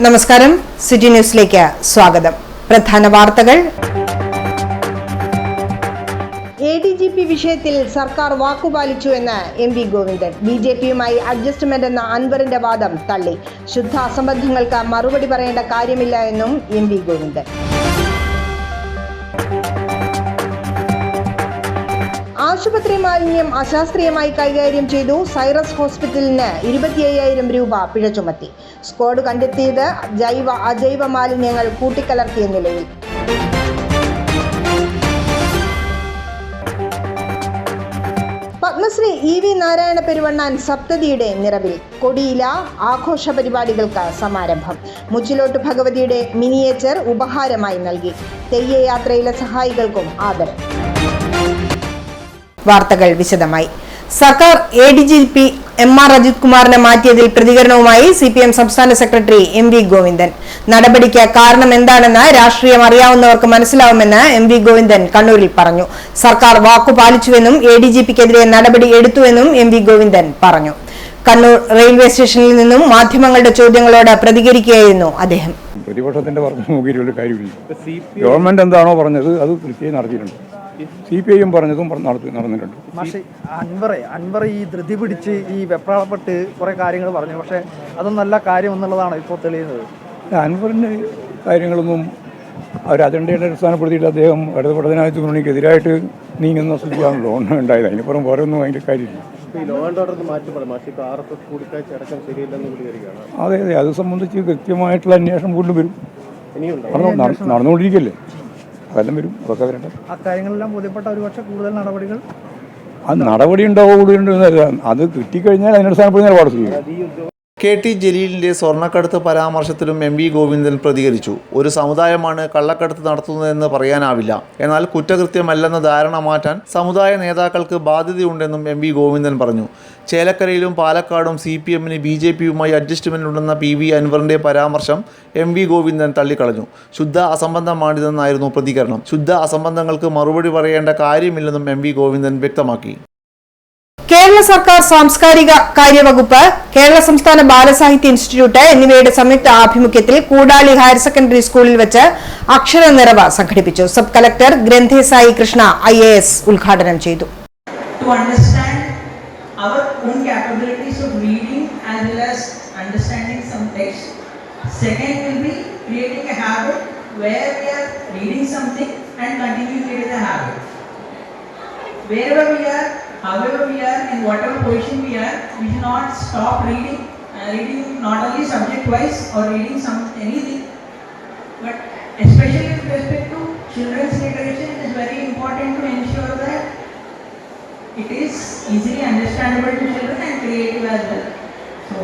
നമസ്കാരം, സിറ്റി ന്യൂസിലേക്ക് സ്വാഗതം. പ്രധാന വാർത്തകൾ. ADGP വിഷയത്തിൽ സർക്കാർ വാക്കുപാലിച്ചു എന്ന് MV ഗോവിന്ദൻ. BJPയുമായി അഡ്ജസ്റ്റ്മെന്റ് എന്ന അൻവറിന്റെ വാദം തള്ളി. ശുദ്ധ അസംബന്ധങ്ങൾക്ക് മറുപടി പറയേണ്ട കാര്യമില്ല എന്നും MV ഗോവിന്ദൻ. ആശുപത്രി മാലിന്യം അശാസ്ത്രീയമായി കൈകാര്യം ചെയ്തു. സൈറസ് ഹോസ്പിറ്റലിന് 25,000 രൂപ പിഴ ചുമത്തി. സ്ക്വാഡ് കണ്ടെത്തിയത് അജൈവ മാലിന്യങ്ങൾ കൂട്ടിക്കലർത്തിയ നിലയിൽ. പത്മശ്രീ EV നാരായണ പെരുവണ്ണാൻ സപ്തതിയുടെ നിറവിൽ. കൊടിയില ആഘോഷ പരിപാടികൾക്ക് സമാരംഭം. മുച്ചിലോട്ട് ഭഗവതിയുടെ മിനിയേച്ചർ ഉപഹാരമായി നൽകി. തെയ്യയാത്രയിലെ സഹായികൾക്കും ആദരം. വാർത്തകൾ വിശദമായി. സർക്കാർ ADGP MR അജിത് കുമാറിനെ മാറ്റിയതിൽ പ്രതികരണവുമായി CPM സംസ്ഥാന സെക്രട്ടറി MV ഗോവിന്ദൻ. നടപടിക്ക് കാരണം എന്താണെന്ന് രാഷ്ട്രീയം അറിയാവുന്നവർക്ക് മനസ്സിലാവുമെന്ന് MV ഗോവിന്ദൻ കണ്ണൂരിൽ പറഞ്ഞു. സർക്കാർ വാക്കുപാലിച്ചുവെന്നും ADGPക്കെതിരെ നടപടി എടുത്തുവെന്നും MV ഗോവിന്ദൻ പറഞ്ഞു. കണ്ണൂർ റെയിൽവേ സ്റ്റേഷനിൽ നിന്നും മാധ്യമങ്ങളുടെ ചോദ്യങ്ങളോട് പ്രതികരിക്കുകയായിരുന്നു അദ്ദേഹം. പ്രതിപക്ഷത്തിന്റെ പറഞ്ഞ കാര്യമില്ല. ഗവൺമെന്റ് എന്താണോ പറഞ്ഞത് അത് കൃത്യമായി നടത്തിയിട്ടുണ്ട്. CPIയും പറഞ്ഞതും നടന്നിട്ടുണ്ട്. പക്ഷേ അൻവർ ഈ ധൃതി പിടിച്ച് ഈ വെപ്രാളപ്പെട്ട് കുറെ കാര്യങ്ങൾ പറഞ്ഞു. പക്ഷെ അതൊന്നും നല്ല കാര്യം എന്നുള്ളതാണ് ഇപ്പോൾ തെളിയുന്നത്. അൻവറിന്റെ കാര്യങ്ങളൊന്നും അവർ അജണ്ടയുടെ അടിസ്ഥാനപ്പെടുത്തിയിട്ട് അദ്ദേഹം ഇടതുപടനായ മുന്നണിക്കെതിരായിട്ട് നീങ്ങുന്ന സ്ഥിതിയാണല്ലോ ഉണ്ടായത്. അതിനിപ്പുറം വേറെ ഒന്നും അതിന്റെ കാര്യമില്ല. അതെ അതെ, അത് സംബന്ധിച്ച് കൃത്യമായിട്ടുള്ള അന്വേഷണം വീണ്ടും വരും. നടന്നുകൊണ്ടിരിക്കല്ലേ, അതെല്ലാം വരും. അതൊക്കെ വരട്ടെ. അക്കാര്യങ്ങളെല്ലാം ബോധ്യപ്പെട്ട ഒരുപക്ഷെ കൂടുതൽ നടപടികൾ നടപടി ഉണ്ടാവുക. അത് കിട്ടിക്കഴിഞ്ഞാൽ അതിനടിസ്ഥാനപ്പെടുന്ന നിലപാട് ചെയ്യും. KT ജലീലിന്റെ സ്വർണ്ണക്കടത്ത് പരാമർശത്തിലും MV ഗോവിന്ദൻ പ്രതികരിച്ചു. ഒരു സമുദായമാണ് കള്ളക്കടത്ത് നടത്തുന്നതെന്ന് പറയാനാവില്ല. എന്നാൽ കുറ്റകൃത്യമല്ലെന്ന ധാരണ മാറ്റാൻ സമുദായ നേതാക്കൾക്ക് ബാധ്യതയുണ്ടെന്നും MV ഗോവിന്ദൻ പറഞ്ഞു. ചേലക്കരയിലും പാലക്കാടും CPMന് BJPയുമായി അഡ്ജസ്റ്റ്മെന്റ് ഉണ്ടെന്ന PV അൻവറിന്റെ പരാമർശം MV ഗോവിന്ദൻ തള്ളിക്കളഞ്ഞു. ശുദ്ധ അസംബന്ധമാണിതെന്നായിരുന്നു പ്രതികരണം. ശുദ്ധ അസംബന്ധങ്ങൾക്ക് മറുപടി പറയേണ്ട കാര്യമില്ലെന്നും MV ഗോവിന്ദൻ വ്യക്തമാക്കി. കേരള സർക്കാർ സാംസ്കാരിക കാര്യവകുപ്പ്, കേരള സംസ്ഥാന ബാലസാഹിത്യ ഇൻസ്റ്റിറ്റ്യൂട്ട് എന്നിവയുടെ സംയുക്ത ആഭിമുഖ്യത്തിൽ കൂടാളി ഹയർ സെക്കൻഡറി സ്കൂളിൽ വെച്ച് അക്ഷരനിറവ് സംഘടിപ്പിച്ചു. സബ് കളക്ടർ ഗ്രന്ഥേസായി കൃഷ്ണ IAS ഉദ്ഘാടനം ചെയ്തു. However we are, in whatever position we are, we should not stop reading. Reading not only subject wise or reading anything, but especially with respect to children's literature, it is very important to ensure that it is easily understandable to children and creative as well. So,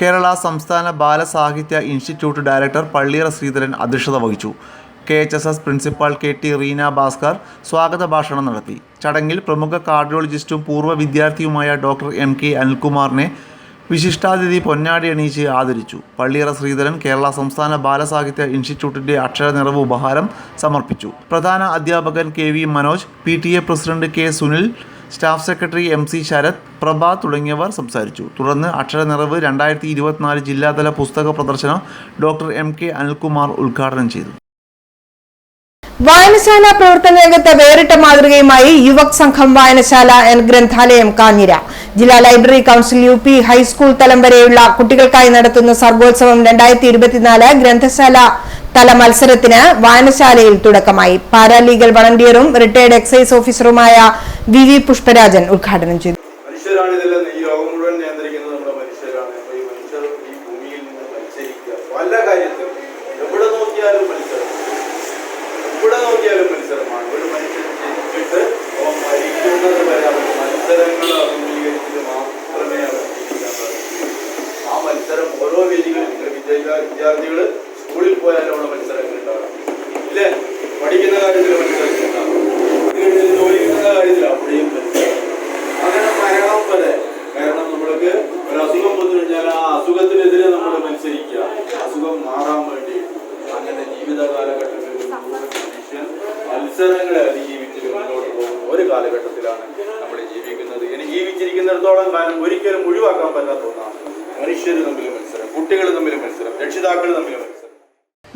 Kerala സംസ്ഥാന ബാലസാഹിത്യ institute director പള്ളിയറ ശ്രീധരൻ അധ്യക്ഷത വഹിച്ചു. KHSS principal KT Reena Bhaskar സ്വാഗത ഭാഷണം നടത്തി. ചടങ്ങിൽ പ്രമുഖ കാർഡിയോളജിസ്റ്റും പൂർവ്വ വിദ്യാർത്ഥിയുമായ ഡോക്ടർ MK അനിൽകുമാറിനെ വിശിഷ്ടാതിഥി പൊന്നാടി അണിയിച്ച് ആദരിച്ചു. പള്ളിയറ ശ്രീധരൻ കേരള സംസ്ഥാന ബാലസാഹിത്യ ഇൻസ്റ്റിറ്റ്യൂട്ടിന്റെ അക്ഷരനിറവ് ഉപഹാരം സമർപ്പിച്ചു. പ്രധാന അധ്യാപകൻ KV Manoj, PTA president K Sunil, staff secretary MC Sarath, Prabha തുടങ്ങിയവർ സംസാരിച്ചു. തുടർന്ന് അക്ഷരനിറവ് 2024 ജില്ലാതല പുസ്തക പ്രദർശനം ഡോക്ടർ MK അനിൽകുമാർ ഉദ്ഘാടനം ചെയ്തു. വായനശാല പ്രവർത്തന രംഗത്ത് വേറിട്ട മാതൃകയുമായി യുവക് സംഘം വായനശാല ഗ്രന്ഥാലയം കാഞ്ഞിര. ജില്ലാ ലൈബ്രറി കൗൺസിൽ UP ഹൈസ്കൂൾ തലം വരെയുള്ള കുട്ടികൾക്കായി നടത്തുന്ന സർഗോത്സവം 2024 ഗ്രന്ഥശാല തല മത്സരത്തിന് വായനശാലയിൽ തുടക്കമായി. പാരാലീഗൽ വളണ്ടിയറും റിട്ടയർഡ് എക്സൈസ് ഓഫീസറുമായ VV പുഷ്പരാജൻ ഉദ്ഘാടനം ചെയ്തു. ഇവിടെ നോക്കിയാലും മത്സരമാണ്. ഒരു മനുഷ്യൻ ജനിച്ചിട്ട് അവൻ മരിക്കുന്നത് വരെ അവൻ മത്സരങ്ങൾ അഭിമുഖീകരിച്ചിട്ട് മാത്രമേ അവൻ ജീവിക്കാൻ സാധിക്കൂ. ആ മത്സരം ഓരോ വേദികളും വിദ്യാർത്ഥികൾ സ്കൂളിൽ പോയാലും അവിടെ മത്സരങ്ങൾ ഉണ്ടാകും. ഇല്ലേ, പഠിക്കുന്ന കാര്യത്തിൽ മത്സരങ്ങൾ ഉണ്ടാകും, ജോലി ചെയ്യുന്ന കാര്യത്തിൽ അവിടെയും മത്സരം. അങ്ങനെ മരണം വരെ. കാരണം നമ്മൾക്ക് ഒരു അസുഖം വന്നു കഴിഞ്ഞാൽ ആ അസുഖത്തിനെതിരെ നമ്മൾ മത്സരിക്കുക, അസുഖം മാറാൻ വേണ്ടി. അങ്ങനെ ജീവിത കാലഘട്ടത്തിൽ മത്സരങ്ങളെ അതിജീവിച്ച് മുന്നോട്ട് പോകുന്ന ഒരു കാലഘട്ടത്തിലാണ് നമ്മൾ ജീവിക്കുന്നത്. ഇനി ജീവിച്ചിരിക്കുന്നിടത്തോളം കാലം ഒരിക്കലും ഒഴിവാക്കാൻ പറ്റാത്ത ഒന്നാണ് മനുഷ്യർ തമ്മിൽ മത്സരം. കുട്ടികൾ തമ്മിൽ മത്സരം, രക്ഷിതാക്കൾ തമ്മിൽ മത്സരം.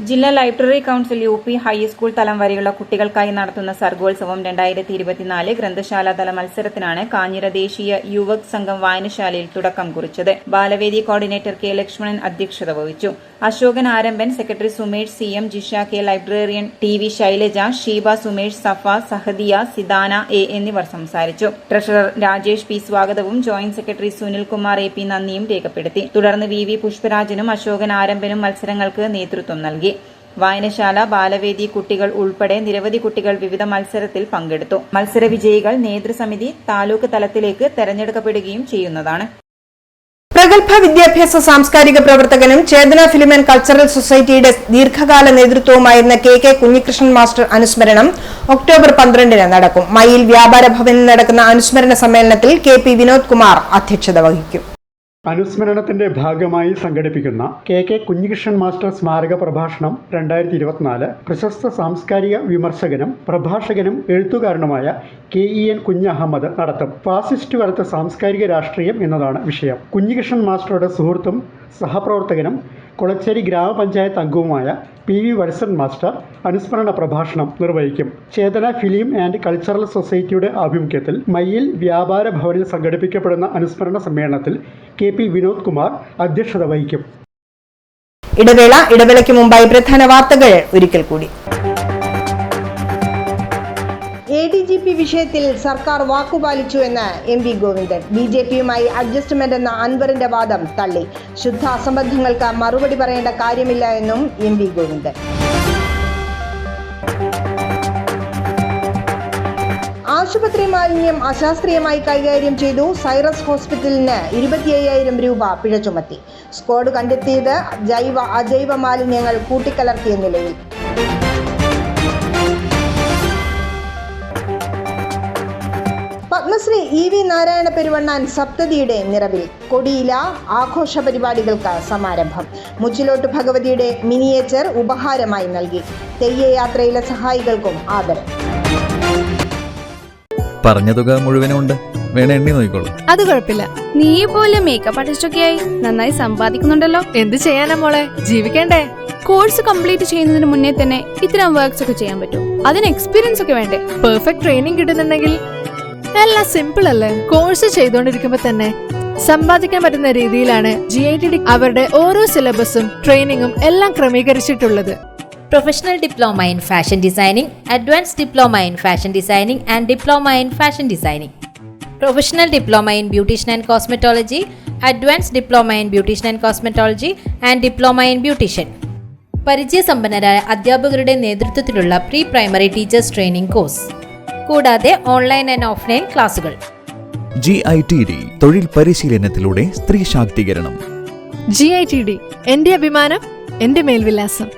ജില്ലാ ലൈബ്രറി കൌൺസിൽ UP ഹൈസ്കൂൾ തലം വരെയുള്ള കുട്ടികൾക്കായി നടത്തുന്ന സർഗോത്സവം 2024 ഗ്രന്ഥശാല തല മത്സരത്തിനാണ് കാഞ്ഞിര ദേശീയ യുവക് സംഘം വായനശാലയിൽ തുടക്കം കുറിച്ചത്. Balavedi coordinator K. ലക്ഷ്മണൻ അധ്യക്ഷത വഹിച്ചു. Ashokan Arambhan, secretary Sumesh CM, Jisha K, librarian TV Shailaja, Sheeba Sumesh, Safa, Sahadiya, Sidana A എന്നിവർ സംസാരിച്ചു. ട്രഷറർ രാജേഷ് P സ്വാഗതവും ജോയിന്റ് സെക്രട്ടറി സുനിൽകുമാർ AP നന്ദിയും രേഖപ്പെടുത്തി. തുടർന്ന് VV പുഷ്പരാജനും അശോകൻ ആരംഭനും മത്സരങ്ങൾക്ക് നേതൃത്വം നൽകി. വായനശാല, ബാലവേദി കുട്ടികൾ ഉൾപ്പെടെ നിരവധി കുട്ടികൾ വിവിധ മത്സരത്തിൽ പങ്കെടുത്തു. മത്സര വിജയികൾ നേതൃസമിതി താലൂക്ക് തലത്തിലേക്ക് തെരഞ്ഞെടുക്കപ്പെടുകയും ചെയ്യുന്നതാണ്. പ്രഗത്ഭ വിദ്യാഭ്യാസ സാംസ്കാരിക പ്രവർത്തകനും ചേതന ഫിലിം ആൻഡ് കൾച്ചറൽ സൊസൈറ്റിയുടെ ദീർഘകാല നേതൃത്വവുമായിരുന്ന KK കുഞ്ഞികൃഷ്ണൻ മാസ്റ്റർ അനുസ്മരണം ഒക്ടോബർ 12 നടക്കും. മയിൽ വ്യാപാര ഭവനിൽ നടക്കുന്ന അനുസ്മരണ സമ്മേളനത്തിൽ KP വിനോദ് കുമാർ അധ്യക്ഷത വഹിക്കും. അനുസ്മരണത്തിന്റെ ഭാഗമായി സംഘടിപ്പിക്കുന്ന KK കുഞ്ഞികൃഷ്ണൻ മാസ്റ്റർ സ്മാരക പ്രഭാഷണം 2024 പ്രശസ്ത സാംസ്കാരിക വിമർശകനും പ്രഭാഷകനും എഴുത്തുകാരനുമായ KEN കുഞ്ഞഹമ്മദ് നടത്തും. ഫാസിസ്റ്റ് കാലത്തെ സാംസ്കാരിക രാഷ്ട്രീയം എന്നതാണ് വിഷയം. കുഞ്ഞികൃഷ്ണൻ മാസ്റ്ററുടെ സുഹൃത്തും സഹപ്രവർത്തകനും കൊളച്ചേരി ഗ്രാമപഞ്ചായത്ത് അംഗവുമായ PV വത്സൻ മാസ്റ്റർ അനുസ്മരണ പ്രഭാഷണം നിർവഹിക്കും. ചേതന ഫിലിം ആൻഡ് കൾച്ചറൽ സൊസൈറ്റിയുടെ ആഭിമുഖ്യത്തിൽ മയ്യിൽ വ്യാപാര ഭവനിൽ സംഘടിപ്പിക്കപ്പെടുന്ന അനുസ്മരണ സമ്മേളനത്തിൽ KP വിനോദ് കുമാർ അധ്യക്ഷത വഹിക്കും. ഇടവേളയ്ക്ക് മുമ്പായി പ്രധാന വാർത്തകൾ ഒരിക്കൽ കൂടി. ADGP വിഷയത്തിൽ സർക്കാർ വാക്കുപാലിച്ചു എന്ന് MV ഗോവിന്ദൻ. BJPയുമായി അഡ്ജസ്റ്റ്മെന്റ് എന്ന അൻവറിന്റെ വാദം തള്ളി. ശുദ്ധ അസംബന്ധങ്ങൾക്ക് മറുപടി പറയേണ്ട കാര്യമില്ല എന്നും MV ഗോവിന്ദൻ. ആശുപത്രി മാലിന്യം അശാസ്ത്രീയമായി കൈകാര്യം ചെയ്തു. സൈറസ് ഹോസ്പിറ്റലിന് 25,000 രൂപ പിഴ ചുമത്തി. സ്ക്വാഡ് കണ്ടെത്തിയത് ജൈവ അജൈവ മാലിന്യങ്ങൾ കൂട്ടിക്കലർത്തിയ നിലയിൽ. പത്മശ്രീ EV നാരായണ പെരുവണ്ണാൻ സപ്തതിയുടെ നിറവിൽ. കൊടിയില ആഘോഷ പരിപാടികൾക്ക് സമാരംഭം. മുച്ചിലോട്ട് ഭഗവതിയുടെ മിനിയേച്ചർ ഉപഹാരമായി നൽകി. തെയ്യയാത്രയിലെ സഹായികൾക്കും ആദരം. പറഞ്ഞ തുക മുഴുവനുണ്ട്, വേണ എണ്ണി നോക്കിക്കോളൂ. അത് കുഴപ്പമില്ല. നീ പോലെ മേക്കപ്പ് ആർട്ടിസ്റ്റൊക്കെയായി നന്നായി സമ്പാദിക്കുന്നുണ്ടല്ലോ. എന്ത് ചെയ്യാനാ മോളെ, ജീവിക്കണ്ടേ? കോഴ്സ് കംപ്ലീറ്റ് ചെയ്യുന്നതിന് മുന്നേ തന്നെ ഇത്തരം വർക്ക്സ് ഒക്കെ ചെയ്യാൻ പറ്റും. അതിന് എക്സ്പീരിയൻസ് ഒക്കെ വേണ്ടേ? പെർഫെക്റ്റ് ട്രെയിനിങ് കിട്ടുന്നുണ്ടെങ്കിൽ എല്ലാം സിമ്പിൾ അല്ലേ? കോഴ്സ് ചെയ്തുകൊണ്ടിരിക്കുമ്പോ തന്നെ സമ്പാദിക്കാൻ പറ്റുന്ന രീതിയിലാണ് GITD അവരുടെ ഓരോ സിലബസും ട്രെയിനിങ്ങും എല്ലാം ക്രമീകരിച്ചിട്ടുള്ളത്. Professional Diploma in Fashion Designing, Advanced Diploma in Fashion Designing and Diploma in Fashion Designing. Professional Diploma in Beautician and Cosmetology, Advanced Diploma in Beautician and Cosmetology and Diploma in Beautician. പരിചയസമ്പന്നരായ അധ്യാപകരുടെ നേതൃത്വത്തിലുള്ള pre primary teachers training course, കൂടാതെ online and offline ക്ലാസുകൾ. GITD തൊഴിൽ പരിശീലനത്തിലൂടെ സ്ത്രീ ശാക്തീകരണം. GITD എന്റെ അഭിമാനം, എന്റെ മേൽവിലാസം.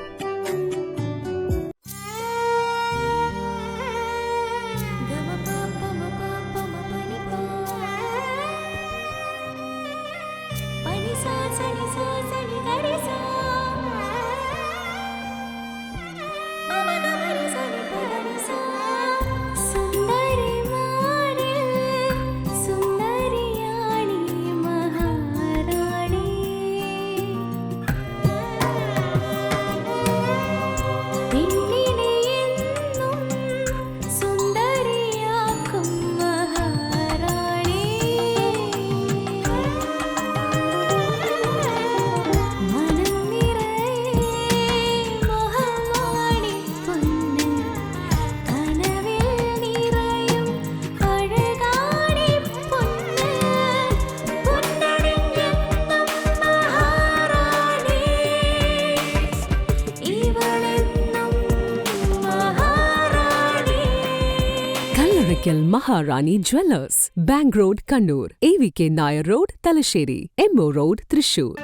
Maharani jewellers, bank road Kannur, AVK Nair road Thalassery, MO road Thrissur.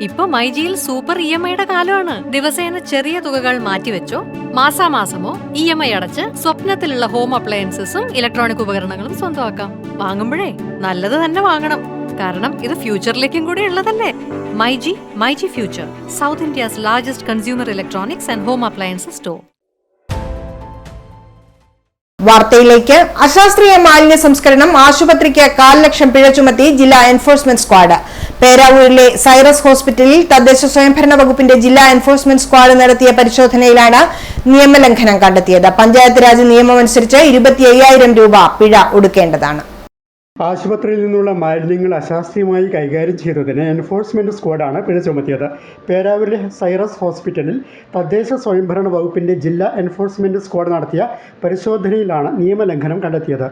ഇപ്പൊ മൈജിയിൽ സൂപ്പർ EMIയുടെ കാലമാണ്. ദിവസേന ചെറിയ തുകകൾ മാറ്റിവെച്ചോ മാസാമാസമോ EMI അടച്ച് സ്വപ്നത്തിലുള്ള ഹോം അപ്ലയൻസസും ഇലക്ട്രോണിക് ഉപകരണങ്ങളും സ്വന്തമാക്കാം. വാങ്ങുമ്പോഴേ നല്ലത് തന്നെ വാങ്ങണം, കാരണം ഇത് ഫ്യൂച്ചറിലേക്കും കൂടി ഉള്ളതല്ലേ. MyG future, south India's largest consumer electronics and home appliances store. വാർത്തയിലേക്ക്. അശാസ്ത്രീയ മാലിന്യ സംസ്കരണം, ആശുപത്രിക്ക് 1,00,000 പിഴ ചുമത്തി ജില്ലാ എൻഫോഴ്സ്മെന്റ് സ്ക്വാഡ്. പേരാവൂരിലെ സൈറസ് ഹോസ്പിറ്റലിൽ തദ്ദേശ സ്വയംഭരണ വകുപ്പിന്റെ ജില്ലാ എൻഫോഴ്സ്മെന്റ് സ്ക്വാഡ് നടത്തിയ പരിശോധനയിലാണ് നിയമലംഘനം കണ്ടെത്തിയത്. പഞ്ചായത്ത് രാജ് നിയമമനുസരിച്ച് 25,000 രൂപ പിഴ ഒടുക്കേണ്ടതാണ്. ആശുപത്രിയിൽ നിന്നുള്ള മാലിന്യങ്ങൾ അശാസ്ത്രീയമായി കൈകാര്യം ചെയ്തതിന് എൻഫോഴ്സ്മെൻറ്റ് സ്ക്വാഡാണ് പിഴ ചുമത്തിയത്. പേരാവൂരിലെ സൈറസ് ഹോസ്പിറ്റലിൽ തദ്ദേശ സ്വയംഭരണ വകുപ്പിൻ്റെ ജില്ലാ എൻഫോഴ്സ്മെൻറ്റ് സ്ക്വാഡ് നടത്തിയ പരിശോധനയിലാണ് നിയമലംഘനം കണ്ടെത്തിയത്.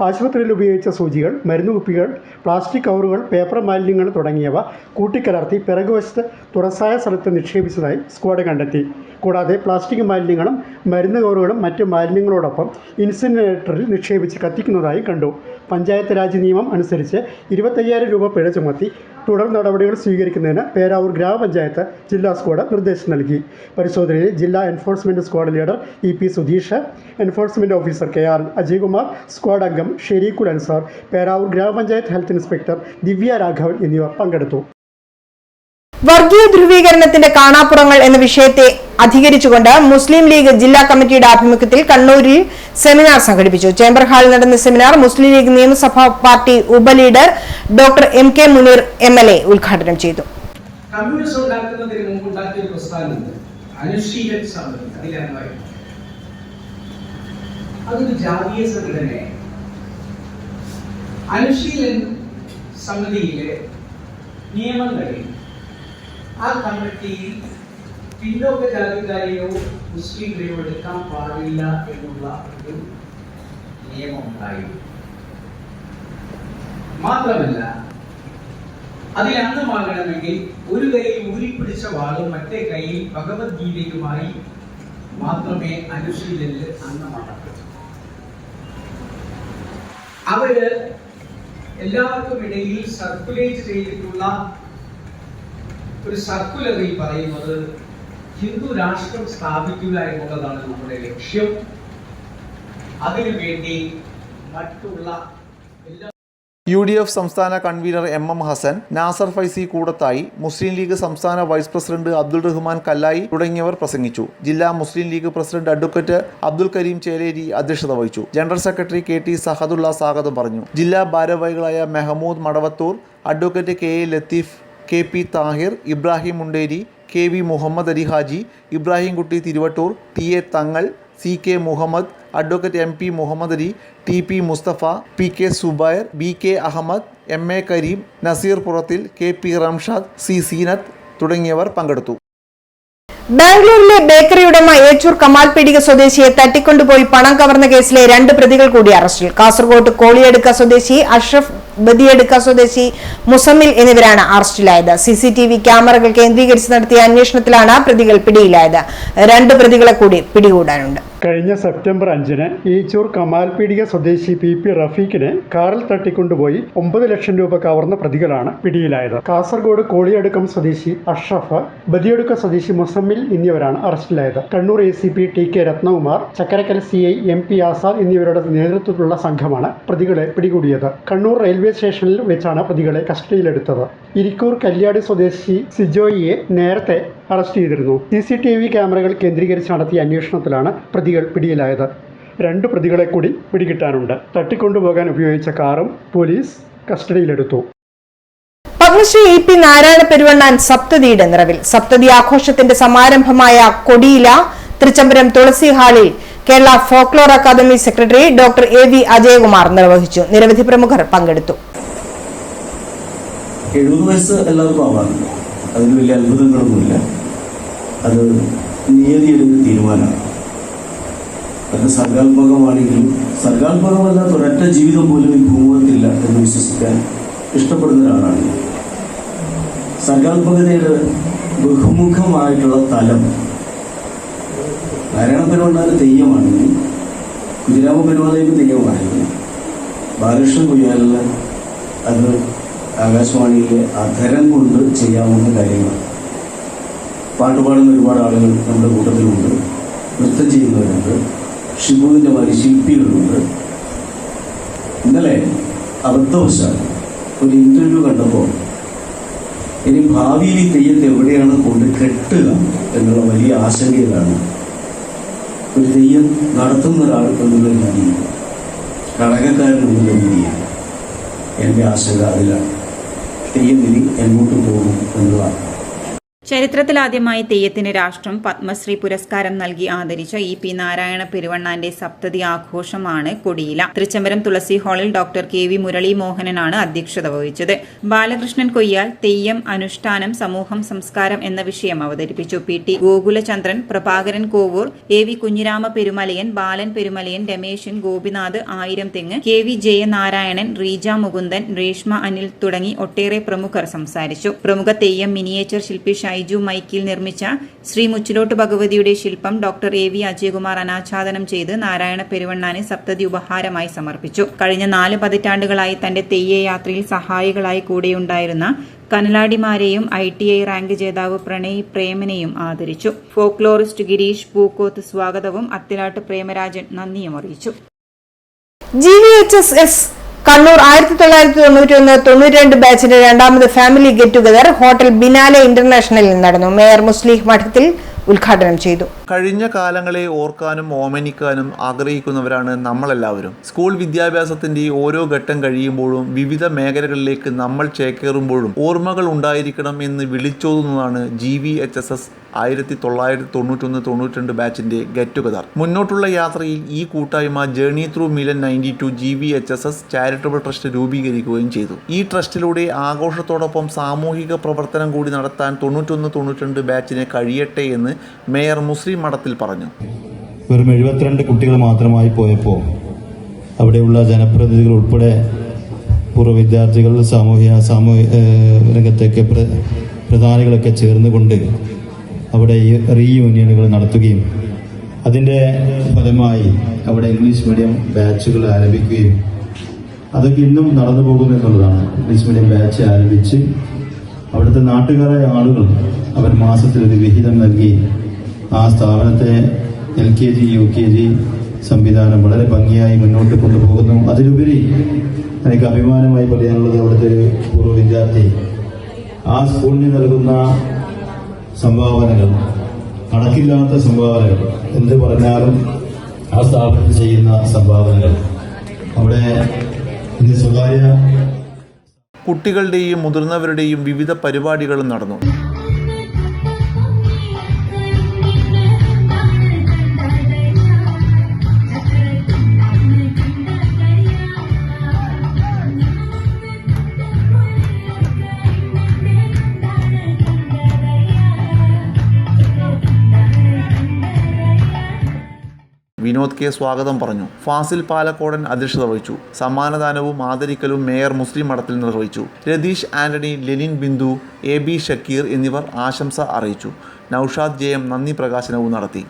ആശുപത്രിയിൽ ഉപയോഗിച്ച സൂചികൾ, മരുന്ന് കുപ്പികൾ, പ്ലാസ്റ്റിക് കവറുകൾ, പേപ്പർ മാലിന്യങ്ങൾ തുടങ്ങിയവ കൂട്ടിക്കലർത്തി പിറകുവശത്ത് തുറസായ സ്ഥലത്ത് നിക്ഷേപിച്ചതായി സ്ക്വാഡ് കണ്ടെത്തി. കൂടാതെ പ്ലാസ്റ്റിക് മാലിന്യങ്ങളും മരുന്ന് കവറുകളും മറ്റ് മാലിന്യങ്ങളോടൊപ്പം ഇൻസിനറേറ്ററിൽ നിക്ഷേപിച്ച് കത്തിക്കുന്നതായി കണ്ടു. പഞ്ചായത്ത് രാജ് നിയമം അനുസരിച്ച് 25,000 രൂപ പിഴ ചുമത്തി തുടർ നടപടികൾ സ്വീകരിക്കുന്നതിന് പേരാവൂർ ഗ്രാമപഞ്ചായത്ത് ജില്ലാ സ്ക്വാഡ് നിർദ്ദേശം നൽകി. പരിശോധനയിൽ ജില്ലാ enforcement squad leader EP Sudheesh, enforcement officer KR Ajaykumar, squad അംഗം ഷെരീഖുൽ അൻസാർ, പേരാവൂർ ഗ്രാമപഞ്ചായത്ത് ഹെൽത്ത് ഇൻസ്പെക്ടർ ദിവ്യ രാഘവൻ എന്നിവർ പങ്കെടുത്തു. വർഗീയ ധ്രുവീകരണത്തിന്റെ കാണാപ്പുറങ്ങൾ എന്ന വിഷയത്തെ അധികരിച്ചുകൊണ്ട് മുസ്ലിം ലീഗ് ജില്ലാ കമ്മിറ്റിയുടെ ആഭിമുഖ്യത്തിൽ കണ്ണൂരിൽ സെമിനാർ സംഘടിപ്പിച്ചു. ചേംബർ ഹാളിൽ നടന്ന സെമിനാർ മുസ്ലിം ലീഗ് നിയമസഭാ പാർട്ടി ഉപലീഡർ ഡോക്ടർ MK മുനീർ MLA ഉദ്ഘാടനം ചെയ്തു. കമ്മ്യൂണിസം ഉണ്ടാക്കുന്നതിന് മുമ്പ് ഉണ്ടാക്കിയ പ്രസ്ഥാനമുണ്ട്, അനുശീലൻ സമിതി. അതൊരു ജാതീയ സംഘടനയാണ്. അനുശീലൻ സമിതിയിലെ നിയമങ്ങളിൽ ആ കമ്മിറ്റിയിൽ പിന്നോക്ക ജാതിക്കാരെയോ മുസ്ലിങ്ങളെയോ എടുക്കാൻ പാടില്ല എന്നുള്ള ഒരു നിയമം ഉണ്ടായിരുന്നു. മാത്രമല്ല, അതിൽ അംഗമാകണമെങ്കിൽ ഒരു കൈയിൽ ഊരിപ്പിടിച്ച വാളും മറ്റേ കൈയിൽ ഭഗവത്ഗീതയുമായി മാത്രമേ അനുശീലനിൽ അംഗമാകൂ. അവര് എല്ലാവർക്കും ഇടയിൽ സർക്കുലേറ്റ് ചെയ്തിട്ടുള്ള ഒരു സർക്കുലറിൽ പറയുന്നത് ഹിന്ദു രാഷ്ട്രം സ്ഥാപിക്കുക എന്നുള്ളതാണ് നമ്മുടെ ലക്ഷ്യം. അതിനുവേണ്ടി മറ്റുള്ള എല്ലാ UDF സംസ്ഥാന കൺവീനർ MM ഹസൻ, നാസർ ഫൈസി കൂടത്തായി, മുസ്ലിം ലീഗ് സംസ്ഥാന വൈസ് പ്രസിഡന്റ് അബ്ദുൾ റഹ്മാൻ കല്ലായി തുടങ്ങിയവർ പ്രസംഗിച്ചു. ജില്ലാ മുസ്ലിം ലീഗ് പ്രസിഡന്റ് അഡ്വക്കേറ്റ് അബ്ദുൽ കരീം ചേലേരി അധ്യക്ഷത വഹിച്ചു. ജനറൽ സെക്രട്ടറി KT സഹദുള്ള സ്വാഗതം പറഞ്ഞു. ജില്ലാ ഭാരവാഹികളായ Mehmood Madavoor, advocate KA Latheef, KP Thahir, Ibrahim Munderi, KV Muhammed Ali Haji, Ibrahim Kutty Thiruvattoor, TA Thangal, CK Muhammed, advocate MP Muhammed Ali, TP Musthafa, PK Zubair, BK Ahammed, MA Kareem, Naseer Purathil, KP Ramshad, C Seenath തുടങ്ങിയവർ പങ്കെടുത്തു. ബാംഗ്ലൂരിലെ ബേക്കറി ഉടമ ഏച്ചൂർ കമാൽപീടിക സ്വദേശിയെ തട്ടിക്കൊണ്ടുപോയി പണം കവർന്ന കേസിലെ 2 പ്രതികൾ കൂടി അറസ്റ്റിൽ. കാസർഗോഡ് കോളിയടുക്ക സ്വദേശി അഷ്റഫ്, ബദിയടുക്ക സ്വദേശി മുസമ്മിൽ എന്നിവരാണ് അറസ്റ്റിലായത്. CCTV ക്യാമറകൾ കേന്ദ്രീകരിച്ച് നടത്തിയ അന്വേഷണത്തിലാണ് പ്രതികൾ പിടിയിലായത്. 2 പ്രതികളെ കൂടി പിടികൂടാനുണ്ട്. കഴിഞ്ഞ സെപ്റ്റംബർ 5-ന് ഈച്ചൂർ കമാൽപീടിക സ്വദേശി PP റഫീഖിനെ കാറിൽ തട്ടിക്കൊണ്ടുപോയി 9 ലക്ഷം രൂപ കവർന്ന പ്രതികളാണ് പിടിയിലായത്. കാസർഗോഡ് കോളിയടുക്കം സ്വദേശി അഷ്റഫ്, ബദിയടുക്ക സ്വദേശി മുസമ്മിൽ എന്നിവരാണ് അറസ്റ്റിലായത്. Kannur ACP TK Ratnakumar, Chakkarakkal CI MP Azad എന്നിവരുടെ നേതൃത്വത്തിലുള്ള സംഘമാണ് പ്രതികളെ പിടികൂടിയത്. കണ്ണൂർ റെയിൽവേ സ്റ്റേഷനിൽ വെച്ചാണ് പ്രതികളെ കസ്റ്റഡിയിലെടുത്തത്. ഇരിക്കൂർ കല്യാടി സ്വദേശി സിജോയിയെ നേരത്തെ അറസ്റ്റ് ചെയ്തിരുന്നു. CCTV ക്യാമറകൾ കേന്ദ്രീകരിച്ച് നടത്തിയ അന്വേഷണത്തിലാണ് പ്രതികൾ പിടിയിലായത്. 2 പ്രതികളെ കൂടി പിടികിട്ടാനുണ്ട്. തട്ടിക്കൊണ്ടുപോകാൻ ഉപയോഗിച്ച കാറും പോലീസ് കസ്റ്റഡിയിലെടുത്തു. പത്മശ്രീ EP നാരായണ പെരുവണ്ണാൻ സപ്തതിയുടെ നിറവിൽ. സപ്തതി ആഘോഷത്തിന്റെ സമാരംഭമായ കൊടിയില തൃച്ചംബരം തുളസി ഹാളിൽ Kerala folklore academy secretary doctor AV Ajayakumar നിർവഹിച്ചു. നിരവധി പ്രമുഖർ പങ്കെടുത്തു. 70 വയസ്സ് എല്ലാവർക്കും ആവാറുണ്ട്. അതിന് വലിയ അത്ഭുതങ്ങളൊന്നുമില്ല. അത് നിയതിയുടെ തീരുമാനമാണ്. അത് സർഗാത്മകമാണെങ്കിലും സർഗാത്മകമല്ലാത്ത ഒരൊറ്റ ജീവിതം പോലും ഈ ഭൂമുഖത്തില്ല എന്ന് വിശ്വസിക്കാൻ ഇഷ്ടപ്പെടുന്ന ഒരാളാണ്. സർഗാത്മകതയുടെ ബഹുമുഖമായിട്ടുള്ള തലം നാരായണ പെരുവണ്ണാന് തെയ്യമാണെങ്കിൽ, കുഞ്ഞിരാമ പെരുവണ്ണയ്ക്ക് തെയ്യമാണെങ്കിൽ, ബാലകൃഷ്ണൻ കുയ്യാലിന് അത് ആകാശവാണിയിലെ അധരം കൊണ്ട് ചെയ്യാവുന്ന കാര്യങ്ങൾ. പാട്ടുപാടുന്ന ഒരുപാട് ആളുകൾ നമ്മുടെ കൂട്ടത്തിലുണ്ട്, നൃത്തം ചെയ്യുന്നവരുണ്ട്, ഷിബുവിൻ്റെ മാതിരി ശില്പികളുണ്ട്. ഇന്നലെ അബദ്ധവശാൽ ഒരു ഇൻ്റർവ്യൂ കണ്ടപ്പോൾ ഇനി ഭാവിയിൽ ഈ തെയ്യത്തെ എവിടെയാണ് കൊണ്ട് കെട്ടുക എന്നുള്ള വലിയ ആശങ്കയിലാണ് ഒരു തെയ്യം നടത്തുന്ന ഒരാൾ എന്നുള്ള രീതിയിൽ, ഘടകക്കാരൻ എന്നുള്ള രീതിയിൽ എൻ്റെ ആശങ്ക അതിലാണ്. തെയ്യനിധി എങ്ങോട്ട് പോകും എന്നതാണ്. ചരിത്രത്തിലാദ്യമായി തെയ്യത്തിന് രാഷ്ട്രം പത്മശ്രീ പുരസ്കാരം നൽകി ആദരിച്ച ഇ.പി. നാരായണ പെരുവണ്ണാന്റെ സപ്തതി ആഘോഷമാണ് കൊടിയില. തൃച്ചംബരം തുളസി ഹാളിൽ ഡോക്ടർ കെ.വി. മുരളി മോഹനനാണ് അധ്യക്ഷത വഹിച്ചത്. ബാലകൃഷ്ണൻ കൊയ്യാൽ തെയ്യം, അനുഷ്ഠാനം, സമൂഹം, സംസ്കാരം എന്ന വിഷയം അവതരിപ്പിച്ചു. പി.ടി. ഗോകുലചന്ദ്രൻ, പ്രഭാകരൻ കോവൂർ, എ.വി. കുഞ്ഞിരാമ പെരുമലയൻ, ബാലൻ പെരുമലയൻ, രമേശൻ, ഗോപിനാഥ്, ആയിരം തെങ്ങ്, കെ.വി. ജയനാരായണൻ, റീജ മുകുന്ദൻ, രേഷ്മ അനിൽ തുടങ്ങി ഒട്ടേറെ പ്രമുഖർ സംസാരിച്ചു. പ്രമുഖ തെയ്യം മിനിയേച്ചർ ശില്പി ഷൈജു മൈക്കിൽ നിർമ്മിച്ച ശ്രീ മുച്ചിലോട്ട് ഭഗവതിയുടെ ശില്പം ഡോക്ടർ എ.വി. അജയകുമാർ അനാച്ഛാദനം ചെയ്ത് നാരായണ പെരുവണ്ണാന് സപ്തതി ഉപഹാരമായി സമർപ്പിച്ചു. കഴിഞ്ഞ 4 പതിറ്റാണ്ടുകളായി തന്റെ തെയ്യയാത്രയിൽ സഹായികളായി കൂടെയുണ്ടായിരുന്ന കനലാടിമാരെയും ITI റാങ്ക് ജേതാവ് പ്രണയ് പ്രേമനെയും ആദരിച്ചു. ഫോക്ലോറിസ്റ്റ് ഗിരീഷ് പൂക്കോത്ത് സ്വാഗതവും അത്തിലാട്ട് പ്രേമരാജൻ നന്ദിയും അറിയിച്ചു. GVHS കണ്ണൂർ 1991-92 ബാച്ചിന്റെ രണ്ടാമത് family get together hotel Biennale ഇന്റർനാഷണലിൽ നടന്നു. മേയർ മുസ്ലിം മഠത്തിൽ ഉദ്ഘാടനം ചെയ്തു. കഴിഞ്ഞ കാലങ്ങളെ ഓർക്കാനും ഓമനിക്കാനും ആഗ്രഹിക്കുന്നവരാണ് നമ്മളെല്ലാവരും. സ്കൂൾ വിദ്യാഭ്യാസത്തിന്റെ ഓരോ ഘട്ടം കഴിയുമ്പോഴും വിവിധ മേഖലകളിലേക്ക് നമ്മൾ ചേക്കേറുമ്പോഴും ഓർമ്മകൾ ഉണ്ടായിരിക്കണം എന്ന് വിളിച്ചോതുന്നതാണ് GVHSS 1991-92 ബാച്ചിന്റെ ഗെറ്റ് ടുഗദർ. മുന്നോട്ടുള്ള യാത്രയിൽ ഈ കൂട്ടായ്മ journey through Milan 92 GVHSS charitable trust രൂപീകരിക്കുകയും ചെയ്തു. ഈ ട്രസ്റ്റിലൂടെ ആഘോഷത്തോടൊപ്പം സാമൂഹിക പ്രവർത്തനം കൂടി നടത്താൻ 91-92 ബാച്ചിനെ കഴിയട്ടെ എന്ന് മേയർ മുസ്ലിം മഠത്തിൽ പറഞ്ഞു. വെറും 72 കുട്ടികൾ മാത്രമായി പോയപ്പോൾ അവിടെയുള്ള ജനപ്രതിനിധികൾ ഉൾപ്പെടെ പൂർവ്വ വിദ്യാർത്ഥികൾ, സാമൂഹ്യ രംഗത്തേക്ക് പ്രധാനികളൊക്കെ ചേർന്നുകൊണ്ട് അവിടെ റീയൂണിയനുകൾ നടത്തുകയും അതിൻ്റെ ഫലമായി അവിടെ ഇംഗ്ലീഷ് മീഡിയം ബാച്ചുകൾ ആരംഭിക്കുകയും അതൊക്കെ ഇന്നും നടന്നു പോകുന്നു എന്നുള്ളതാണ്. ഇംഗ്ലീഷ് മീഡിയം ബാച്ച് ആരംഭിച്ച് അവിടുത്തെ നാട്ടുകാരായ ആളുകൾ അവർ മാസത്തിലൊരു വിഹിതം നൽകി ആ സ്ഥാപനത്തെ LKG UKG സംവിധാനം വളരെ ഭംഗിയായി മുന്നോട്ട് കൊണ്ടുപോകുന്നു. അതിലുപരി എനിക്ക് അഭിമാനമായി പറയാനുള്ളത് അവിടുത്തെ ഒരു പൂർവ്വ വിദ്യാർത്ഥി ആ സ്കൂളിന് നൽകുന്ന സംഭാവനകൾ, കണക്കില്ലാത്ത സംഭാവനകൾ, എന്ത് പറഞ്ഞാലും ആ സ്ഥാപനത്തിൽ ചെയ്യുന്ന സംഭാവനകൾ അവിടെ ഇന്ന് സ്വകാര്യ കുട്ടികളുടെയും മുതിർന്നവരുടെയും വിവിധ പരിപാടികളും നടന്നു. വിനോദ് കെ സ്വാഗതം പറഞ്ഞു. ഫാസിൽ പാലക്കോടൻ അധ്യക്ഷത വഹിച്ചു. സമ്മാനദാനവും ആദരിക്കലും മേയർ മുസ്ലിം മഠത്തിൽ നിർവഹിച്ചു. രതീഷ് ആന്റണി, ലെനിൻ ബിന്ദു, AB ഷക്കീർ എന്നിവർ ആശംസ അറിയിച്ചു. നൌഷാദ് JM നന്ദി പ്രകാശനവും നടത്തി.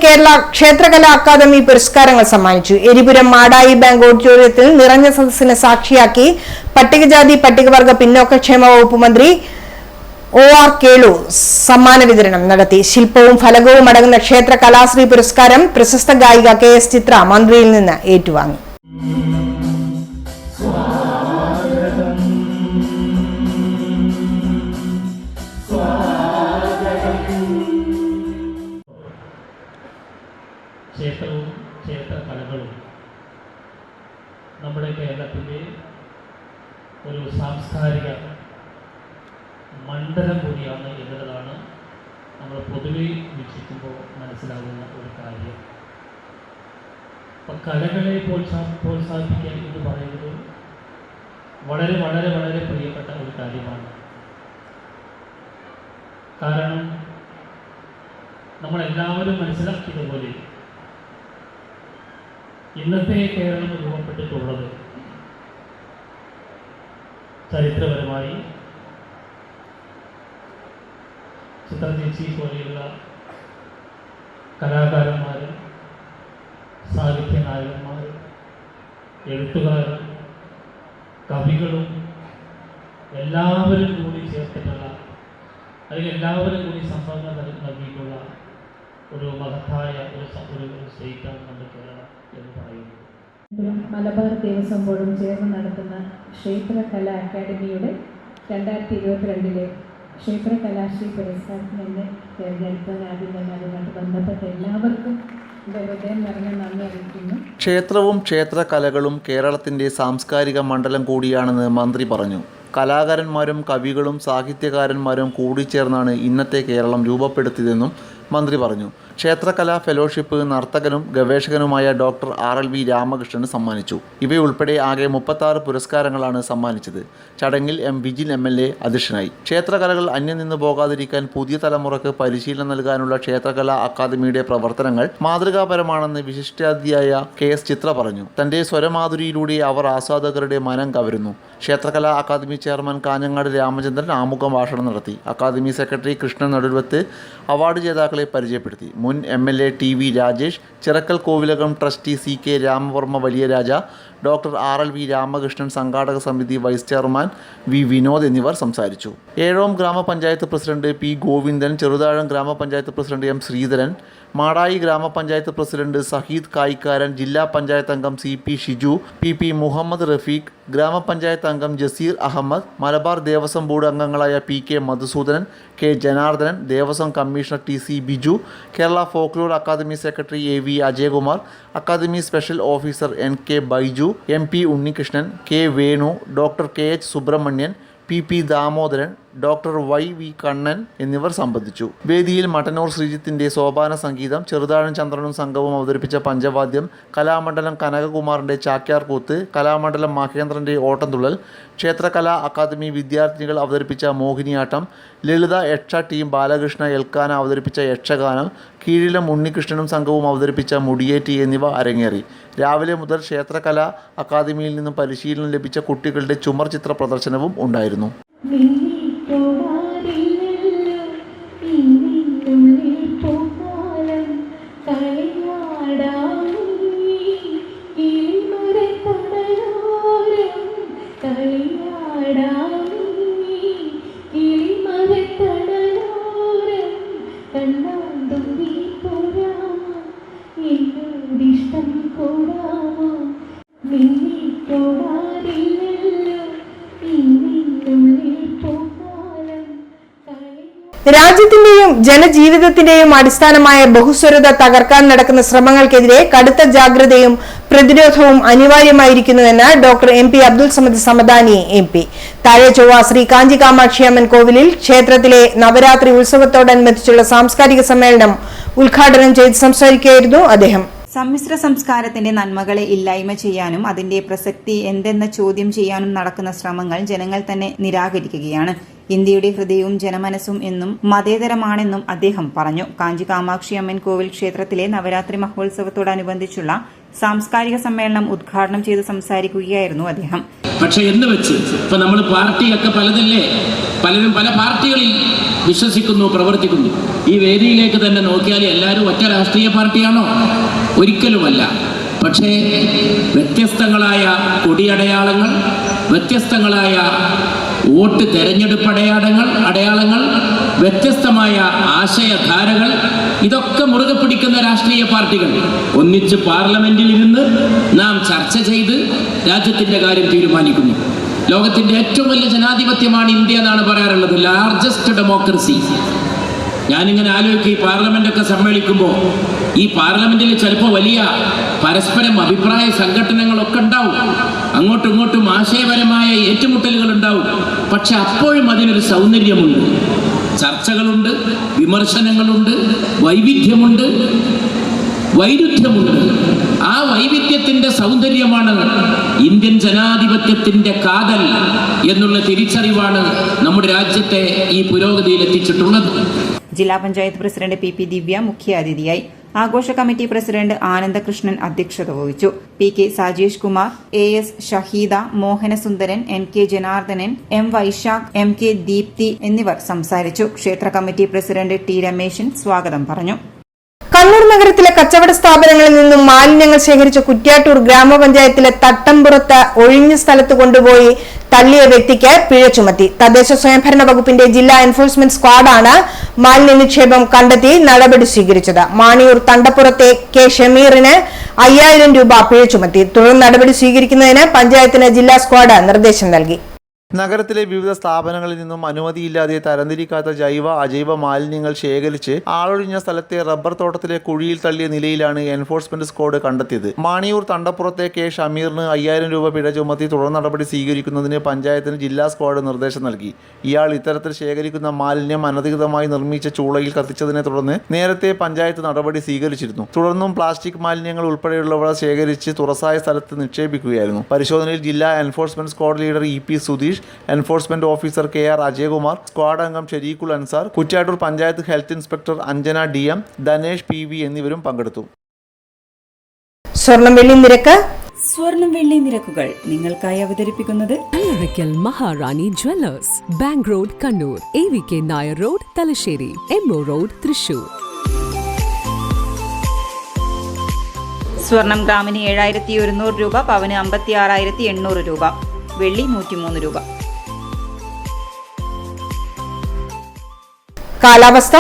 കേരള ക്ഷേത്രകലാ അക്കാദമി പുരസ്കാരങ്ങൾ സമ്മാനിച്ചു. എരിപുരം മാടായി ബാങ്ക് ഓഡിറ്റോറിയത്തിൽ നിറഞ്ഞ സദസ്സിനെ സാക്ഷിയാക്കി പട്ടികജാതി പട്ടികവർഗ പിന്നോക്കക്ഷേമ വകുപ്പ് മന്ത്രി OR കേളു സമ്മാന വിതരണം നടത്തി. ശില്പവും ഫലകവും അടങ്ങുന്ന ക്ഷേത്ര കലാശ്രീ പുരസ്കാരം പ്രശസ്ത ഗായിക KS ചിത്ര മന്ത്രിയിൽ നിന്ന് ഏറ്റുവാങ്ങി. ക്ഷേത്രവും ക്ഷേത്രകലകളും നമ്മുടെ കേരളത്തിൻ്റെ ഒരു സാംസ്കാരിക മണ്ഡലം കൂടിയാണ് എന്നുള്ളതാണ് നമ്മൾ പൊതുവെ വീക്ഷിക്കുമ്പോൾ മനസ്സിലാകുന്ന ഒരു കാര്യം. അപ്പം കലകളെ പ്രോത്സാഹിപ്പിക്കുക എന്ന് പറയുന്നത് വളരെ വളരെ വളരെ പ്രിയപ്പെട്ട ഒരു കാര്യമാണ്. കാരണം നമ്മളെല്ലാവരും മനസ്സിലാക്കിയതുപോലെ ഇന്നത്തെ കേരളം രൂപപ്പെട്ടിട്ടുള്ളത് ചരിത്രപരമായി ചിത്രചേച്ചി പോലെയുള്ള കലാകാരന്മാരും സാഹിത്യ നായകന്മാരും എഴുത്തുകാരും കവികളും എല്ലാവരും കൂടി ചേർത്തിട്ടുള്ള അല്ലെങ്കിൽ എല്ലാവരും കൂടി സംഭാവന നൽകിയിട്ടുള്ള ഒരു മഹത്തായ ഒരു സ്റ്റേറ്റാണ് നമ്മുടെ കേരളം എന്ന് പറയുന്നത്. മലബാർ ദേവസ്വം ബോർഡും ചേർന്ന് നടത്തുന്ന ക്ഷേത്രകലാ അക്കാദമിയുടെ 2022 ക്ഷേത്രകലാശ്രീ പുരസ്കാരത്തിന് എന്നെ തിരഞ്ഞെടുക്കാൻ ആദ്യം തന്നെ അതുമായിട്ട് ബന്ധപ്പെട്ട എല്ലാവർക്കും ഹൃദയം നിറഞ്ഞ നന്ദി അറിയിക്കുന്നു. ക്ഷേത്രവും ക്ഷേത്രകലകളും കേരളത്തിൻ്റെ സാംസ്കാരിക മണ്ഡലം കൂടിയാണെന്ന് മന്ത്രി പറഞ്ഞു. കലാകാരന്മാരും കവികളും സാഹിത്യകാരന്മാരും കൂടിച്ചേർന്നാണ് ഇന്നത്തെ കേരളം രൂപപ്പെടുത്തിയതെന്നും മന്ത്രി പറഞ്ഞു. ക്ഷേത്രകലാ ഫെലോഷിപ്പ് നർത്തകനും ഗവേഷകനുമായ ഡോക്ടർ RLV രാമകൃഷ്ണന് സമ്മാനിച്ചു. ഇവയുൾപ്പെടെ ആകെ 36 പുരസ്കാരങ്ങളാണ് സമ്മാനിച്ചത്. ചടങ്ങിൽ വിജിൽ MLA അധ്യക്ഷനായി. ക്ഷേത്രകലകൾ അന്യം നിന്ന് പോകാതിരിക്കാൻ പുതിയ തലമുറക്ക് പരിശീലനം നൽകാനുള്ള ക്ഷേത്രകലാ അക്കാദമിയുടെ പ്രവർത്തനങ്ങൾ മാതൃകാപരമാണെന്ന് വിശിഷ്ടാതിഥിയായ KS ചിത്ര പറഞ്ഞു. തന്റെ സ്വരമാധുരിയിലൂടെ അവർ ആസ്വാദകരുടെ മനം കവരുന്നു. ക്ഷേത്രകലാ അക്കാദമി ചെയർമാൻ കാഞ്ഞങ്ങാട് രാമചന്ദ്രൻ ആമുഖ ഭാഷണം നടത്തി. അക്കാദമി സെക്രട്ടറി കൃഷ്ണൻ നടുവത്ത് അവാർഡ് ജേതാക്കളെ പരിചയപ്പെടുത്തി. മുൻ MLA TV രാജേഷ്, ചിറക്കൽ കോവിലകം ട്രസ്റ്റി CK രാമവർമ്മ വലിയ രാജ, ഡോക്ടർ RLV രാമകൃഷ്ണൻ, സംഘാടക സമിതി വൈസ് ചെയർമാൻ V വിനോദ് എന്നിവർ സംസാരിച്ചു. ഏഴോം ഗ്രാമപഞ്ചായത്ത് പ്രസിഡന്റ് P ഗോവിന്ദൻ, ചെറുതാഴം ഗ്രാമപഞ്ചായത്ത് പ്രസിഡന്റ് M ശ്രീധരൻ, മാടായി ഗ്രാമപഞ്ചായത്ത് പ്രസിഡന്റ് സഹീദ് കായിക്കാരൻ, ജില്ലാ പഞ്ചായത്ത് അംഗം CP ഷിജു, PP മുഹമ്മദ് റഫീഖ്, ഗ്രാമപഞ്ചായത്ത് അംഗം ജസീർ അഹമ്മദ്, മലബാർ ദേവസ്വം ബോർഡ് അംഗങ്ങളായ PK Madhusoodanan, K Janardhanan, Devaswom commissioner TC Biju, Kerala folklore academy secretary AV Ajayakumar, academy special officer NK Baiju, MP Unnikrishnan, K Venu, doctor KH Subramanian, PP Damodaran, doctor YV Kannan എന്നിവർ സംബന്ധിച്ചു. വേദിയിൽ മട്ടന്നൂർ ശ്രീജിത്തിന്റെ സോപാന സംഗീതം, ചെറുതാഴം ചന്ദ്രനും സംഘവും അവതരിപ്പിച്ച പഞ്ചവാദ്യം, കലാമണ്ഡലം കനകകുമാറിന്റെ ചാക്യാർ കൂത്ത്, കലാമണ്ഡലം മഹേന്ദ്രന്റെ ഓട്ടംതുള്ളൽ, ക്ഷേത്രകലാ അക്കാദമി വിദ്യാർത്ഥിനികൾ അവതരിപ്പിച്ച മോഹിനിയാട്ടം, ലളിത യക്ഷ ടീം ബാലകൃഷ്ണ എൽക്കാന അവതരിപ്പിച്ച യക്ഷഗാനം, കീഴിലം ഉണ്ണികൃഷ്ണനും സംഘവും അവതരിപ്പിച്ച മുടിയേറ്റി എന്നിവ അരങ്ങേറി. രാവിലെ മുതൽ ക്ഷേത്രകലാ അക്കാദമിയിൽ നിന്നും പരിശീലനം ലഭിച്ച കുട്ടികളുടെ ചുമർ ചിത്ര പ്രദർശനവും ഉണ്ടായിരുന്നു. രാജ്യത്തിന്റെയും ജനജീവിതത്തിന്റെയും അടിസ്ഥാനമായ ബഹുസ്വരത തകർക്കാൻ നടക്കുന്ന ശ്രമങ്ങൾക്കെതിരെ കടുത്ത ജാഗ്രതയും പ്രതിരോധവും അനിവാര്യമായിരിക്കുന്നുവെന്ന് doctor MP Abdul Samad Samadani MP. താഴെ ചൊവ്വ ശ്രീ കാഞ്ചി കാമാക്ഷിയമ്മൻ കോവിലിൽ ക്ഷേത്രത്തിലെ നവരാത്രി ഉത്സവത്തോടനുബന്ധിച്ചുള്ള സാംസ്കാരിക സമ്മേളനം ഉദ്ഘാടനം ചെയ്ത് സംസാരിക്കുകയായിരുന്നു അദ്ദേഹം. സമ്മിശ്ര സംസ്കാരത്തിന്റെ നന്മകളെ ഇല്ലായ്മ ചെയ്യാനും അതിന്റെ പ്രസക്തി എന്തെന്ന ചോദ്യം ചെയ്യാനും നടക്കുന്ന ശ്രമങ്ങൾ ജനങ്ങൾ തന്നെ നിരാകരിക്കുകയാണ്. ഇന്ത്യയുടെ ഹൃദയവും ജനമനസ്സും എന്നും മതേതരമാണെന്നും അദ്ദേഹം പറഞ്ഞു. കാഞ്ചി കാമാക്ഷി അമ്മൻ കോവിൽ ക്ഷേത്രത്തിലെ നവരാത്രി മഹോത്സവത്തോടനുബന്ധിച്ചുള്ള സാംസ്കാരിക സമ്മേളനം ഉദ്ഘാടനം ചെയ്ത് സംസാരിക്കുകയായിരുന്നു അദ്ദേഹം. പക്ഷെ എന്ന് വെച്ച് ഇപ്പൊ നമ്മൾ പാർട്ടിയൊക്കെ പലതല്ലേ, പലരും പല പാർട്ടികളിൽ വിശ്വസിക്കുന്നു, പ്രവർത്തിക്കുന്നു. ഈ വേദിയിലേക്ക് തന്നെ നോക്കിയാൽ എല്ലാവരും ഒറ്റ രാഷ്ട്രീയ പാർട്ടിയാണോ? ഒരിക്കലുമല്ല. പക്ഷേ വ്യത്യസ്തങ്ങളായ കൊടിയടയാളങ്ങൾ, വ്യത്യസ്തങ്ങളായ വോട്ട് തെരഞ്ഞെടുപ്പ് അടയാളങ്ങൾ, വ്യത്യസ്തമായ ആശയധാരകൾ, ഇതൊക്കെ മുറുകെ പിടിക്കുന്ന രാഷ്ട്രീയ പാർട്ടികൾ ഒന്നിച്ച് പാർലമെന്റിൽ ഇരുന്ന് നാം ചർച്ച ചെയ്ത് രാജ്യത്തിന്റെ കാര്യം തീരുമാനിക്കുന്നു. ലോകത്തിന്റെ ഏറ്റവും വലിയ ജനാധിപത്യമാണ് ഇന്ത്യ എന്നാണ് പറയാറുള്ളത്, ലാർജസ്റ്റ് ഡെമോക്രസി. ഞാനിങ്ങനെ ആലോചിക്കും, ഈ പാർലമെന്റൊക്കെ സമ്മേളിക്കുമ്പോൾ ഈ പാർലമെന്റിൽ ചിലപ്പോൾ വലിയ പരസ്പരം അഭിപ്രായ സംഘടനകളൊക്കെ ഉണ്ടാവും, അങ്ങോട്ടും ഇങ്ങോട്ടും ആശയപരമായ ഏറ്റുമുട്ടലുകൾ ഉണ്ടാവും. പക്ഷെ അപ്പോഴും അതിനൊരു സൗന്ദര്യമുണ്ട്, ചർച്ചകളുണ്ട്, വിമർശനങ്ങളുണ്ട്, വൈവിധ്യമുണ്ട്, വൈരുദ്ധ്യമുണ്ട്. ആ വൈവിധ്യത്തിന്റെ സൗന്ദര്യമാണ് ഇന്ത്യൻ ജനാധിപത്യത്തിന്റെ കാതൽ എന്നുള്ള തിരിച്ചറിവാണ് നമ്മുടെ രാജ്യത്തെ ഈ പുരോഗതിയിൽ എത്തിച്ചിട്ടുള്ളത്. ജില്ലാ പഞ്ചായത്ത് പ്രസിഡന്റ് PP ദിവ്യ മുഖ്യാതിഥിയായി. ആഘോഷ കമ്മിറ്റി പ്രസിഡന്റ് ആനന്ദകൃഷ്ണൻ അധ്യക്ഷത വഹിച്ചു. PK സാജേഷ് Kumar, AS Shaheeda, Mohanasundaran, NK Janardhanan, M Vaishakh, MK Deepthi എന്നിവർ സംസാരിച്ചു. ക്ഷേത്ര കമ്മിറ്റി പ്രസിഡന്റ് T രമേശൻ സ്വാഗതം പറഞ്ഞു. കണ്ണൂർ നഗരത്തിലെ കച്ചവട സ്ഥാപനങ്ങളിൽ നിന്നും മാലിന്യങ്ങൾ ശേഖരിച്ച കുറ്റ്യാട്ടൂർ ഗ്രാമപഞ്ചായത്തിലെ തട്ടംപുറത്ത് ഒഴിഞ്ഞ സ്ഥലത്ത് കൊണ്ടുപോയി തള്ളിയ വ്യക്തിക്ക് പിഴ ചുമത്തി. തദ്ദേശ സ്വയംഭരണ വകുപ്പിന്റെ ജില്ലാ എൻഫോഴ്സ്മെന്റ് സ്ക്വാഡാണ് മാലിന്യ നിക്ഷേപം കണ്ടെത്തി നടപടി സ്വീകരിച്ചത്. മാണിയൂർ തണ്ടപ്പുറത്തെ K ഷമീറിന് 5000 രൂപ പിഴ ചുമത്തി. തുടർ നടപടി സ്വീകരിക്കുന്നതിന് പഞ്ചായത്തിന് ജില്ലാ സ്ക്വാഡ് നിർദ്ദേശം നൽകി. നഗരത്തിലെ വിവിധ സ്ഥാപനങ്ങളിൽ നിന്നും അനുമതിയില്ലാതെ തരംതിരിക്കാത്ത ജൈവ അജൈവ മാലിന്യങ്ങൾ ശേഖരിച്ച് ആളൊഴിഞ്ഞ സ്ഥലത്തെ റബ്ബർ തോട്ടത്തിലെ കുഴിയിൽ തള്ളിയ നിലയിലാണ് എൻഫോഴ്സ്മെന്റ് സ്ക്വാഡ് കണ്ടെത്തിയത്. മാണിയൂർ തണ്ടപ്പുറത്തെ കെ ഷമീറിന് 5000 രൂപ പിഴ ചുമത്തി തുടർ നടപടി സ്വീകരിക്കുന്നതിന് പഞ്ചായത്തിന് ജില്ലാ സ്ക്വാഡ് നിർദ്ദേശം നൽകി. ഇയാൾ ഇത്തരത്തിൽ ശേഖരിക്കുന്ന മാലിന്യം അനധികൃതമായി നിർമ്മിച്ച ചൂളയിൽ കത്തിച്ചതിനെ തുടർന്ന് നേരത്തെ പഞ്ചായത്ത് നടപടി സ്വീകരിച്ചിരുന്നു. തുടർന്നും പ്ലാസ്റ്റിക് മാലിന്യങ്ങൾ ഉൾപ്പെടെയുള്ളവ ശേഖരിച്ച് തുറസായ സ്ഥലത്ത് നിക്ഷേപിക്കുകയായിരുന്നു. പരിശോധനയിൽ ജില്ലാ enforcement squad leader E P. Sudheesh, enforcement officer K R. Ajayakumar, squad അംഗം Shareekhul Ansar, Kuttiattoor panchayat health inspector Anjana DM, Dhanesh PV എന്നിവരും പങ്കെടുത്തു. സ്വർണം വെള്ളി നിരക്കുകൾ നിങ്ങൾക്കായി അവതരിപ്പിക്കുന്നത് Allarackal Maharani jewellers, bank road Kannur, AVK Nair road Thalassery, MO road Thrissur. സ്വർണം ഗ്രാമിന് 7100 രൂപ, പവന് 56,800 രൂപ, വെള്ളി 103 രൂപ. കാലാവസ്ഥ.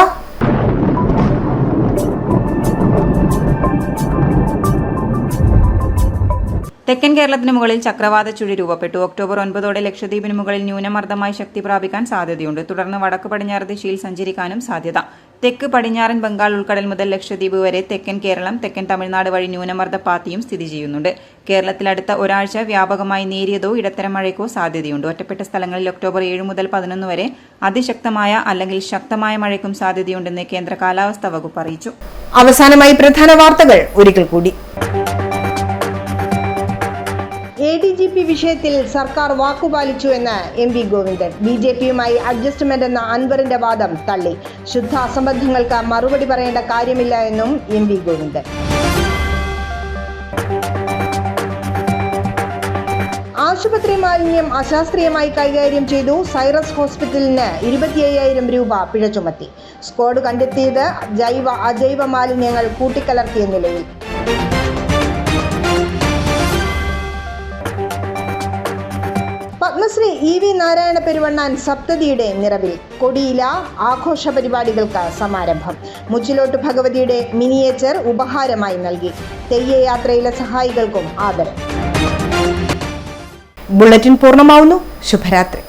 തെക്കൻ കേരളത്തിന് മുകളിൽ ചക്രവാത ചുഴി രൂപപ്പെട്ടു. ഒക്ടോബർ 9 ലക്ഷദ്വീപിന് മുകളിൽ ന്യൂനമർദ്ദമായി ശക്തി പ്രാപിക്കാൻ സാധ്യതയുണ്ട്. തുടർന്ന് വടക്ക് പടിഞ്ഞാറ് ദിശയിൽ സഞ്ചരിക്കാനും സാധ്യത. തെക്ക് പടിഞ്ഞാറൻ ബംഗാൾ ഉൾക്കടൽ മുതൽ ലക്ഷദ്വീപ് വരെ തെക്കൻ കേരളം, തെക്കൻ തമിഴ്നാട് വഴി ന്യൂനമർദ്ദ പാത്തിയും സ്ഥിതി ചെയ്യുന്നുണ്ട്. കേരളത്തിൽ അടുത്ത ഒരാഴ്ച വ്യാപകമായി നേരിയതോ ഇടത്തരം മഴയ്ക്കോ സാധ്യതയുണ്ട്. ഒറ്റപ്പെട്ട സ്ഥലങ്ങളിൽ ഒക്ടോബർ 7 മുതൽ 11 വരെ അതിശക്തമായ അല്ലെങ്കിൽ ശക്തമായ മഴയ്ക്കും സാധ്യതയുണ്ടെന്ന് കേന്ദ്ര കാലാവസ്ഥാ വകുപ്പ് അറിയിച്ചു. അവസാനമായി പ്രധാന വാർത്തകൾ ഒരിക്കൽ കൂടി. ADGP വിഷയത്തിൽ സർക്കാർ വാക്കുപാലിച്ചുവെന്ന് MV ഗോവിന്ദൻ. BJPയുമായി അഡ്ജസ്റ്റ്മെന്റ് എന്ന അൻവറിന്റെ വാദം തള്ളി. ശുദ്ധ അസംബന്ധങ്ങൾക്ക് മറുപടി പറയേണ്ട കാര്യമില്ല എന്നും MV ഗോവിന്ദൻ. ആശുപത്രി മാലിന്യം അശാസ്ത്രീയമായി കൈകാര്യം ചെയ്തു. സൈറസ് ഹോസ്പിറ്റലിന് 25,000 രൂപ പിഴ ചുമത്തി. സ്ക്വാഡ് കണ്ടെത്തിയത് ജൈവ അജൈവ മാലിന്യങ്ങൾ കൂട്ടിക്കലർത്തിയ നിലയിൽ. പത്മശ്രീ EV നാരായണ പെരുവണ്ണാൻ സപ്തതിയുടെ നിറവിൽ. കൊടിയില ആഘോഷ പരിപാടികൾക്ക് സമാരംഭം. മുച്ചിലോട്ട് ഭഗവതിയുടെ മിനിയേച്ചർ ഉപഹാരമായി നൽകി. തെയ്യയാത്രയിലെ സഹായികൾക്കും ആദരം. ബുള്ളറ്റിൻ പൂർണ്ണമാവുന്നു. ശുഭരാത്രി.